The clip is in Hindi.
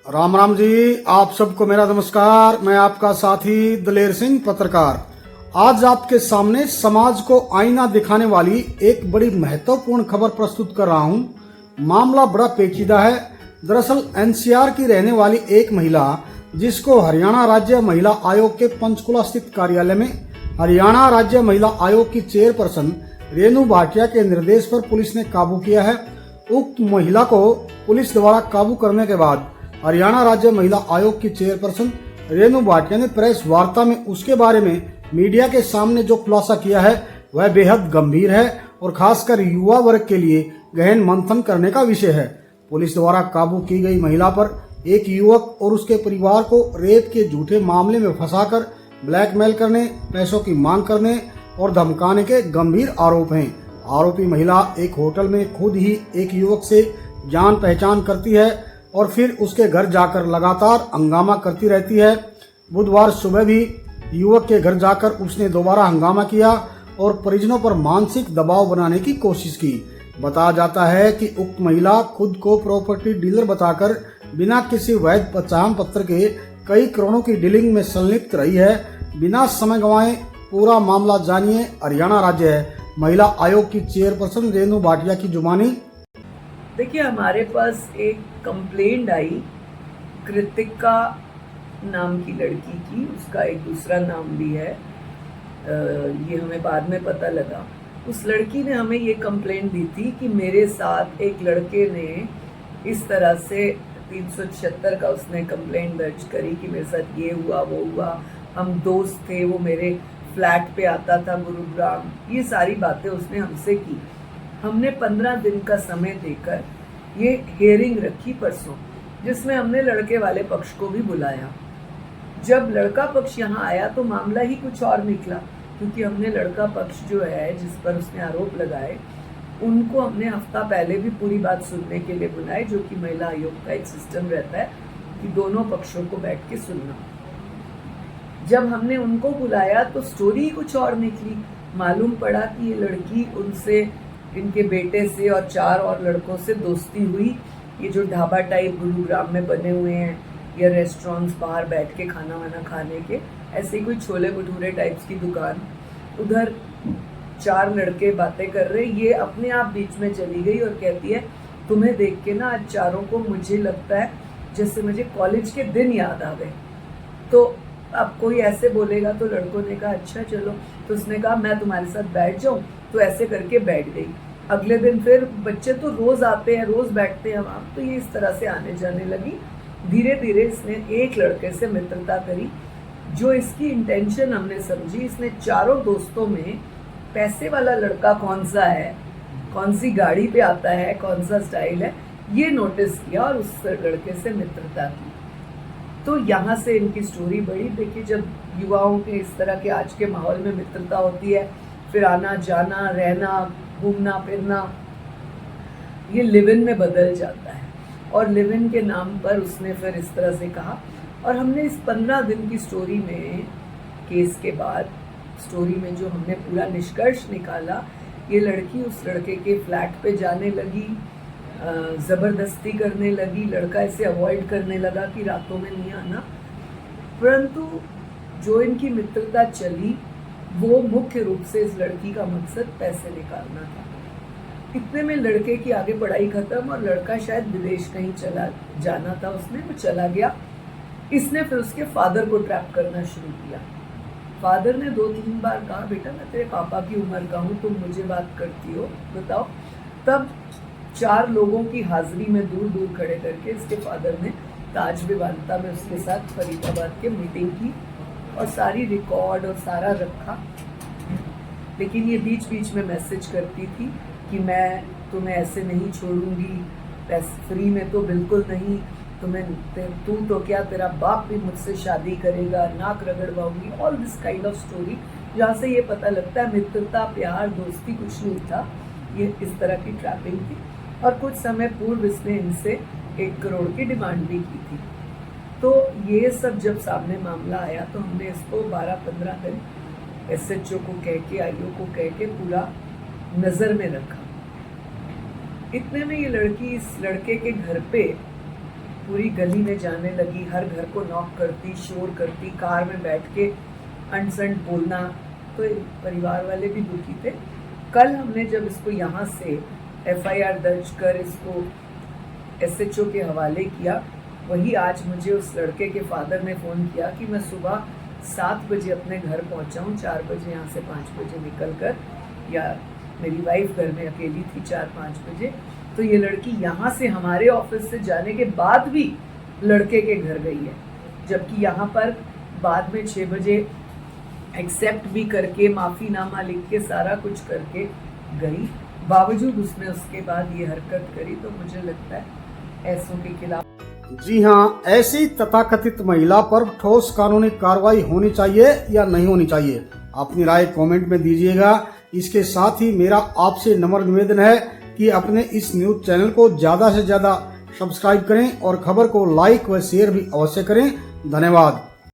राम राम जी, आप सबको मेरा नमस्कार। मैं आपका साथी दलेर सिंह पत्रकार आज आपके सामने समाज को आईना दिखाने वाली एक बड़ी महत्वपूर्ण खबर प्रस्तुत कर रहा हूं। मामला बड़ा पेचीदा है। दरअसल एनसीआर की रहने वाली एक महिला, जिसको हरियाणा राज्य महिला आयोग के पंचकुला स्थित कार्यालय में हरियाणा राज्य महिला आयोग की चेयरपर्सन रेणु भाटिया के निर्देश पर पुलिस ने काबू किया है। उक्त महिला को पुलिस द्वारा काबू करने के बाद हरियाणा राज्य महिला आयोग की चेयरपर्सन रेणु भाटिया ने प्रेस वार्ता में उसके बारे में मीडिया के सामने जो खुलासा किया है वह बेहद गंभीर है और खासकर युवा वर्ग के लिए गहन मंथन करने का विषय है। पुलिस द्वारा काबू की गई महिला पर एक युवक और उसके परिवार को रेप के झूठे मामले में फंसाकर ब्लैकमेल करने, पैसों की मांग करने और धमकाने के गंभीर आरोप हैं। आरोपी महिला एक होटल में खुद ही एक युवक से जान पहचान करती है और फिर उसके घर जाकर लगातार हंगामा करती रहती है। बुधवार सुबह भी युवक के घर जाकर उसने दोबारा हंगामा किया और परिजनों पर मानसिक दबाव बनाने की कोशिश की। बताया जाता है कि उक्त महिला खुद को प्रॉपर्टी डीलर बताकर बिना किसी वैध पहचान पत्र के कई करोड़ों की डीलिंग में संलिप्त रही है। बिना समय गंवाए पूरा मामला जानिए। हरियाणा राज्य महिला आयोग की चेयरपर्सन रेणु भाटिया की जुबानी। देखिए, हमारे पास एक कंप्लेंट आई कृतिका नाम की लड़की की। उसका एक दूसरा नाम भी है, ये हमें बाद में पता लगा। उस लड़की ने हमें ये कंप्लेंट दी थी कि मेरे साथ एक लड़के ने इस तरह से 376 का उसने कंप्लेंट दर्ज करी कि मेरे साथ ये हुआ वो हुआ, हम दोस्त थे, वो मेरे फ्लैट पे आता था गुरुग्राम। ये सारी बातें उसने हमसे की। हमने 15 दिन का समय देकर ये हियरिंग रखी परसों, जिसमें हमने लड़के वाले पक्ष को भी बुलाया। जब लड़का पक्ष यहाँ आया तो मामला ही कुछ और निकला, क्योंकि हमने लड़का पक्ष जो है जिस पर उसने आरोप लगाए उनको हमने हफ्ता पहले भी पूरी बात सुनने के लिए बुलाए, जो कि महिला आयोग का एक सिस्टम रहता है कि दोनों पक्षों को बैठ के सुनना। जब हमने उनको बुलाया तो स्टोरी कुछ और निकली। मालूम पड़ा कि ये लड़की उनसे, इनके बेटे से और 4 और लड़कों से दोस्ती हुई। ये जो ढाबा टाइप गुरुग्राम में बने हुए हैं या रेस्टोरेंट्स, बाहर बैठ के खाना वाना खाने के, ऐसे कोई छोले भटूरे टाइप्स की दुकान, उधर 4 लड़के बातें कर रहे। ये अपने आप बीच में चली गई और कहती है, तुम्हें देख के ना आज चारों को मुझे लगता है जैसे मुझे कॉलेज के दिन याद आ गए। तो अब कोई ऐसे बोलेगा तो लड़कों ने कहा अच्छा चलो। तो उसने कहा मैं तुम्हारे साथ बैठ जाऊं, तो ऐसे करके बैठ गई। अगले दिन फिर बच्चे तो रोज आते हैं, रोज बैठते हैं वहाँ, तो ये इस तरह से आने जाने लगी। धीरे धीरे इसने एक लड़के से मित्रता करी। जो इसकी इंटेंशन हमने समझी, इसने चारों दोस्तों में पैसे वाला लड़का कौन सा है, कौन सी गाड़ी पे आता है, कौन सा स्टाइल है, ये नोटिस किया और उस लड़के से मित्रता की। तो यहाँ से इनकी स्टोरी बढ़ी। देखिए, जब युवाओं के इस तरह के आज के माहौल में मित्रता होती है, फिर आना जाना, रहना, घूमना फिरना, ये लिव इन में बदल जाता है। और लिव इन के नाम पर उसने फिर इस तरह से कहा। और हमने इस 15 दिन की स्टोरी में, केस के बाद स्टोरी में जो हमने पूरा निष्कर्ष निकाला, ये लड़की उस लड़के के फ्लैट पे जाने लगी, ज़बरदस्ती करने लगी, लड़का इसे अवॉइड करने लगा कि रातों में नहीं आना। परंतु जो इनकी मित्रता चली वो मुख्य रूप से इस लड़की का मकसद पैसे निकालना था। इतने में लड़के की आगे पढ़ाई खत्म और लड़का शायद विदेश कहीं चला जाना था, उसने वो चला गया। इसने फिर उसके फादर को ट्रैप करना शुरू किया। फादर ने 2-3 बार कहा, बेटा मैं तेरे पापा की उम्र का हूँ, तुम मुझे बात करती हो, बताओ। तब 4 लोगों की हाजिरी में दूर दूर खड़े करके इसके फादर ने ताज विवानता में उसके साथ फरीदाबाद के मीटिंग की और सारी रिकॉर्ड और सारा रखा। लेकिन ये बीच बीच में मैसेज करती थी कि मैं तुम्हें ऐसे नहीं छोड़ूंगी, पैसे फ्री में तो बिल्कुल नहीं, तू तो क्या, तेरा बाप भी मुझसे शादी करेगा, नाक रगड़वाऊंगी, all this kind of story. जहाँ से ये पता लगता है मित्रता, प्यार, दोस्ती कुछ नहीं था, ये इस तरह की ट्रैपिंग थी। और कुछ समय पूर्व इसने इनसे 1 करोड़ की डिमांड भी की थी। तो ये सब जब सामने मामला आया तो हमने इसको 12-15 दिन SHO को कह के, IO को कह के पूरा नज़र में रखा। इतने में ये लड़की इस लड़के के घर पे पूरी गली में जाने लगी, हर घर को नॉक करती, शोर करती, कार में बैठ के अनसंट बोलना, तो परिवार वाले भी दुखी थे। कल हमने जब इसको यहाँ से FIR दर्ज कर इसको SHO के हवाले किया, वही आज मुझे उस लड़के के फादर ने फ़ोन किया कि मैं सुबह 7 बजे अपने घर पहुँचा हूँ, 4 बजे यहाँ से 5 बजे निकल कर, या मेरी वाइफ घर में अकेली थी 4-5 बजे, तो ये लड़की यहाँ से हमारे ऑफिस से जाने के बाद भी लड़के के घर गई है, जबकि यहाँ पर बाद में 6 बजे एक्सेप्ट भी करके माफ़ीनामा लिख के सारा कुछ करके गई, बावजूद उसने उसके बाद ये हरकत करी। तो मुझे लगता है ऐसों के खिलाफ, जी हाँ, ऐसी तथाकथित महिला पर ठोस कानूनी कार्रवाई होनी चाहिए या नहीं होनी चाहिए, अपनी राय कमेंट में दीजिएगा। इसके साथ ही मेरा आपसे नम्र निवेदन है कि अपने इस न्यूज चैनल को ज्यादा से ज्यादा सब्सक्राइब करें और खबर को लाइक व शेयर भी अवश्य करें। धन्यवाद।